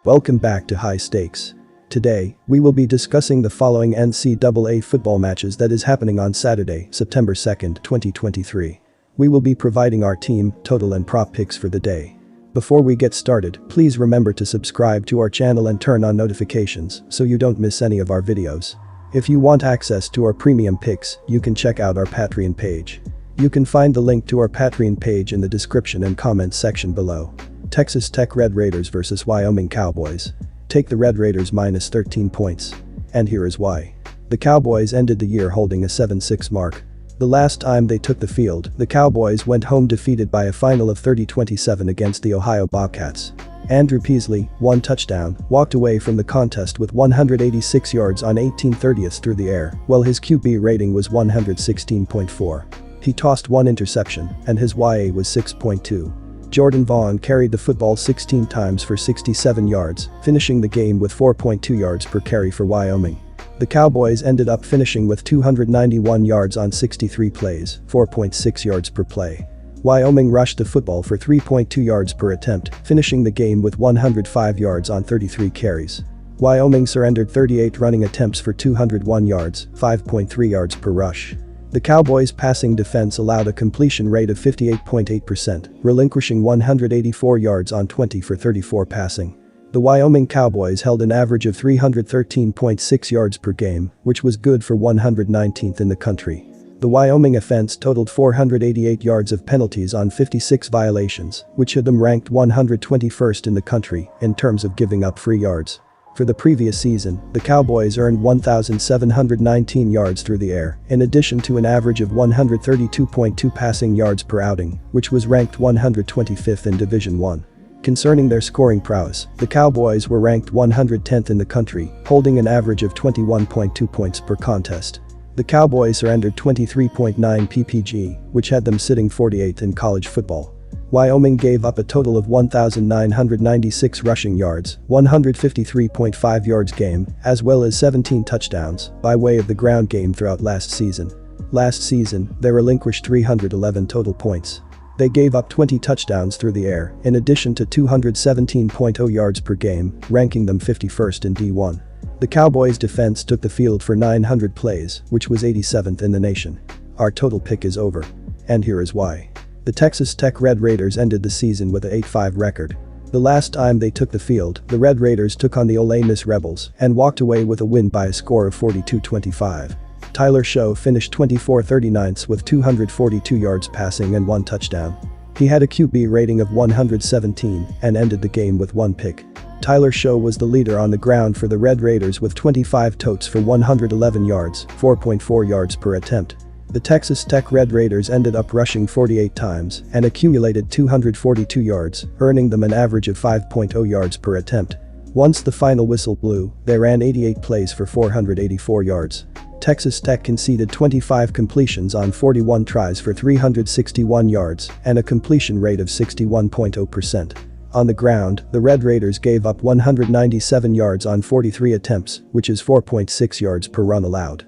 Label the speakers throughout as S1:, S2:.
S1: Welcome back to High Stakes. Today, we will be discussing the following NCAA football matches that is happening on Saturday, September 2nd, 2023. We will be providing our team, total and prop picks for the day. Before we get started, please remember to subscribe to our channel and turn on notifications so you don't miss any of our videos. If you want access to our premium picks, you can check out our Patreon page. You can find the link to our Patreon page in the description and comments section below. Texas Tech Red Raiders vs Wyoming Cowboys. Take the Red Raiders minus 13 points. And here is why. The Cowboys ended the year holding a 7-6 mark. The last time they took the field, the Cowboys went home defeated by a final of 30-27 against the Ohio Bobcats. Andrew Peasley, 1 touchdown, walked away from the contest with 186 yards on 18 30ths through the air, while his QB rating was 116.4. He tossed 1 interception, and his YA was 6.2. Jordan Vaughn carried the football 16 times for 67 yards, finishing the game with 4.2 yards per carry for Wyoming. The Cowboys ended up finishing with 291 yards on 63 plays, 4.6 yards per play. Wyoming rushed the football for 3.2 yards per attempt, finishing the game with 105 yards on 33 carries. Wyoming surrendered 38 running attempts for 201 yards, 5.3 yards per rush. The Cowboys' passing defense allowed a completion rate of 58.8%, relinquishing 184 yards on 20 for 34 passing. The Wyoming Cowboys held an average of 313.6 yards per game, which was good for 119th in the country. The Wyoming offense totaled 488 yards of penalties on 56 violations, which had them ranked 121st in the country in terms of giving up free yards. For the previous season, the Cowboys earned 1,719 yards through the air, in addition to an average of 132.2 passing yards per outing, which was ranked 125th in Division I. Concerning their scoring prowess, the Cowboys were ranked 110th in the country, holding an average of 21.2 points per contest. The Cowboys surrendered 23.9 PPG, which had them sitting 48th in college football. Wyoming gave up a total of 1,996 rushing yards, 153.5 yards game, as well as 17 touchdowns, by way of the ground game throughout last season. Last season, they relinquished 311 total points. They gave up 20 touchdowns through the air, in addition to 217.0 yards per game, ranking them 51st in D1. The Cowboys' defense took the field for 900 plays, which was 87th in the nation. Our total pick is over. And here is why. The Texas Tech Red Raiders ended the season with a 8-5 record. The last time they took the field, the Red Raiders took on the Ole Miss Rebels and walked away with a win by a score of 42-25. Tyler Show finished 24-39 with 242 yards passing and 1 touchdown. He had a QB rating of 117 and ended the game with 1 pick. Tyler Show was the leader on the ground for the Red Raiders with 25 totes for 111 yards, 4.4 yards per attempt. The Texas Tech Red Raiders ended up rushing 48 times and accumulated 242 yards, earning them an average of 5.0 yards per attempt. Once the final whistle blew, they ran 88 plays for 484 yards. Texas Tech conceded 25 completions on 41 tries for 361 yards and a completion rate of 61.0%. On the ground, the Red Raiders gave up 197 yards on 43 attempts, which is 4.6 yards per run allowed.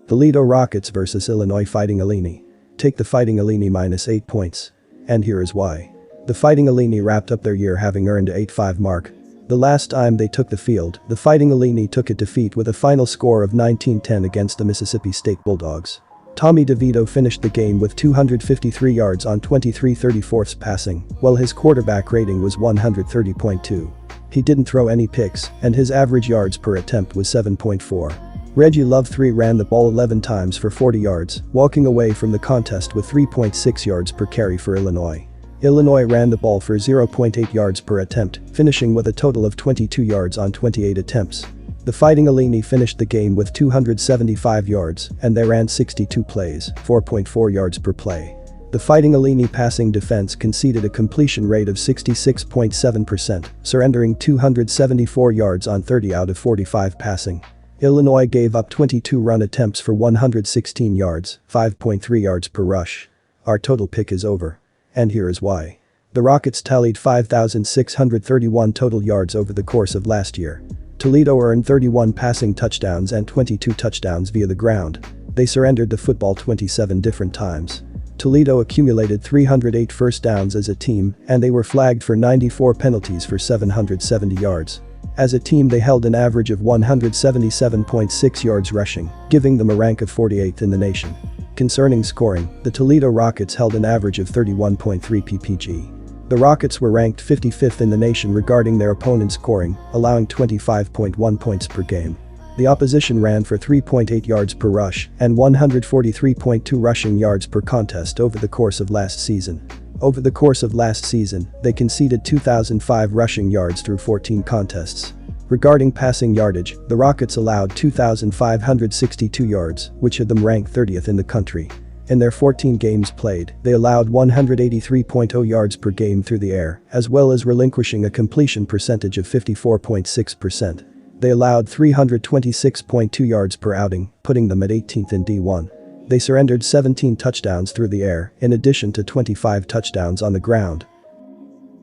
S1: Toledo Rockets vs Illinois Fighting Illini. Take the Fighting Illini minus 8 points. And here is why. The Fighting Illini wrapped up their year having earned a 8-5 mark. The last time they took the field, the Fighting Illini took a defeat with a final score of 19-10 against the Mississippi State Bulldogs. Tommy DeVito finished the game with 253 yards on 23 34ths passing, while his quarterback rating was 130.2. He didn't throw any picks, and his average yards per attempt was 7.4. Reggie Love III ran the ball 11 times for 40 yards, walking away from the contest with 3.6 yards per carry for Illinois. Illinois ran the ball for 0.8 yards per attempt, finishing with a total of 22 yards on 28 attempts. The Fighting Illini finished the game with 275 yards, and they ran 62 plays, 4.4 yards per play. The Fighting Illini passing defense conceded a completion rate of 66.7%, surrendering 274 yards on 30 out of 45 passing. Illinois gave up 22 run attempts for 116 yards, 5.3 yards per rush. Our total pick is over. And here is why. The Rockets tallied 5,631 total yards over the course of last year. Toledo earned 31 passing touchdowns and 22 touchdowns via the ground. They surrendered the football 27 different times. Toledo accumulated 308 first downs as a team, and they were flagged for 94 penalties for 770 yards. As a team they held an average of 177.6 yards rushing, giving them a rank of 48th in the nation. Concerning scoring, the Toledo Rockets held an average of 31.3 ppg. The Rockets were ranked 55th in the nation regarding their opponent's scoring, allowing 25.1 points per game. The opposition ran for 3.8 yards per rush and 143.2 rushing yards per contest over the course of last season. Over the course of last season, they conceded 2,005 rushing yards through 14 contests. Regarding passing yardage, the Rockets allowed 2,562 yards, which had them ranked 30th in the country. In their 14 games played, they allowed 183.0 yards per game through the air, as well as relinquishing a completion percentage of 54.6%. They allowed 326.2 yards per outing, putting them at 18th in D1. They surrendered 17 touchdowns through the air, in addition to 25 touchdowns on the ground.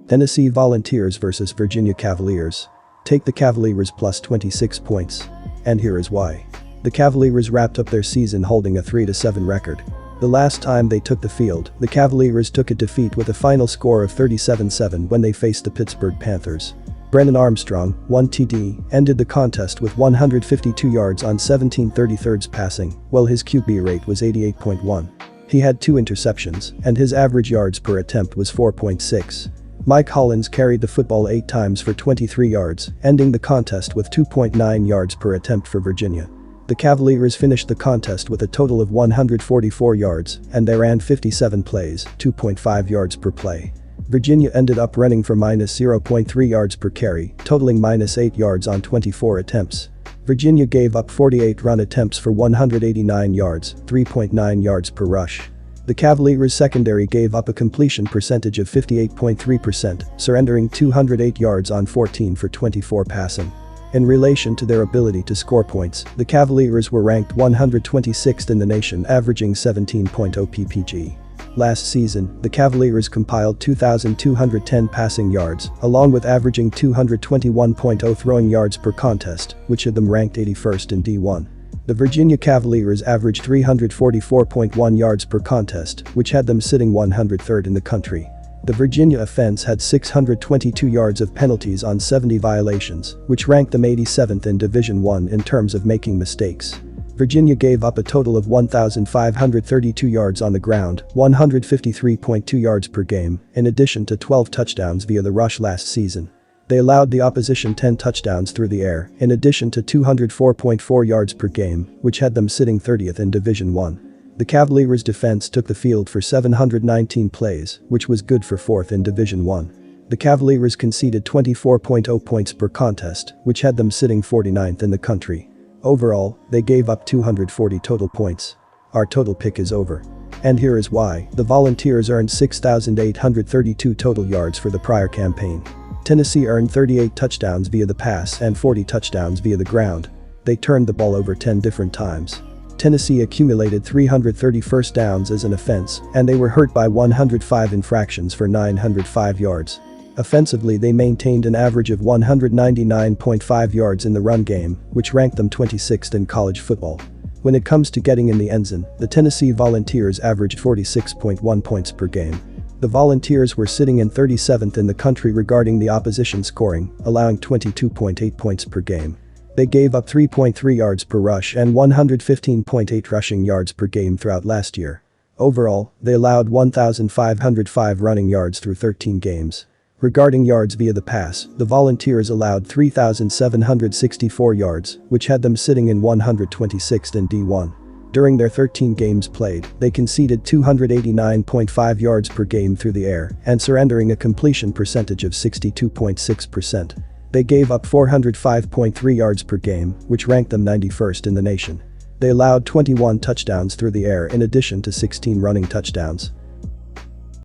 S1: Tennessee Volunteers vs Virginia Cavaliers. Take the Cavaliers plus 26 points. And here is why. The Cavaliers wrapped up their season holding a 3-7 record. The last time they took the field, the Cavaliers took a defeat with a final score of 37-7 when they faced the Pittsburgh Panthers. Brennan Armstrong, 1 TD, ended the contest with 152 yards on 17 33rds passing, while his QB rate was 88.1. He had 2 interceptions, and his average yards per attempt was 4.6. Mike Hollins carried the football 8 times for 23 yards, ending the contest with 2.9 yards per attempt for Virginia. The Cavaliers finished the contest with a total of 144 yards, and they ran 57 plays, 2.5 yards per play. Virginia ended up running for -0.3 yards per carry, totaling -8 yards on 24 attempts. Virginia gave up 48 run attempts for 189 yards, 3.9 yards per rush. The Cavaliers' secondary gave up a completion percentage of 58.3%, surrendering 208 yards on 14 for 24 passing. In relation to their ability to score points, the Cavaliers were ranked 126th in the nation, averaging 17.0 ppg. Last season, the Cavaliers compiled 2,210 passing yards, along with averaging 221.0 throwing yards per contest, which had them ranked 81st in D1. The Virginia Cavaliers averaged 344.1 yards per contest, which had them sitting 103rd in the country. The Virginia offense had 622 yards of penalties on 70 violations, which ranked them 87th in Division I in terms of making mistakes. Virginia gave up a total of 1,532 yards on the ground, 153.2 yards per game, in addition to 12 touchdowns via the rush last season. They allowed the opposition 10 touchdowns through the air, in addition to 204.4 yards per game, which had them sitting 30th in Division I. The Cavaliers' defense took the field for 719 plays, which was good for 4th in Division I. The Cavaliers conceded 24.0 points per contest, which had them sitting 49th in the country. Overall, they gave up 240 total points. Our total pick is over. And here is why. The Volunteers earned 6,832 total yards for the prior campaign. Tennessee earned 38 touchdowns via the pass and 40 touchdowns via the ground. They turned the ball over 10 different times. Tennessee accumulated 330 first downs as an offense, and they were hurt by 105 infractions for 905 yards. Offensively, they maintained an average of 199.5 yards in the run game, which ranked them 26th in college football. When it comes to getting in the end zone, the Tennessee Volunteers averaged 46.1 points per game. The Volunteers were sitting in 37th in the country regarding the opposition scoring, allowing 22.8 points per game. They gave up 3.3 yards per rush and 115.8 rushing yards per game throughout last year. Overall, they allowed 1,505 running yards through 13 games. Regarding yards via the pass, the Volunteers allowed 3,764 yards, which had them sitting in 126th in D1. During their 13 games played, they conceded 289.5 yards per game through the air and surrendering a completion percentage of 62.6%. They gave up 405.3 yards per game, which ranked them 91st in the nation. They allowed 21 touchdowns through the air in addition to 16 running touchdowns.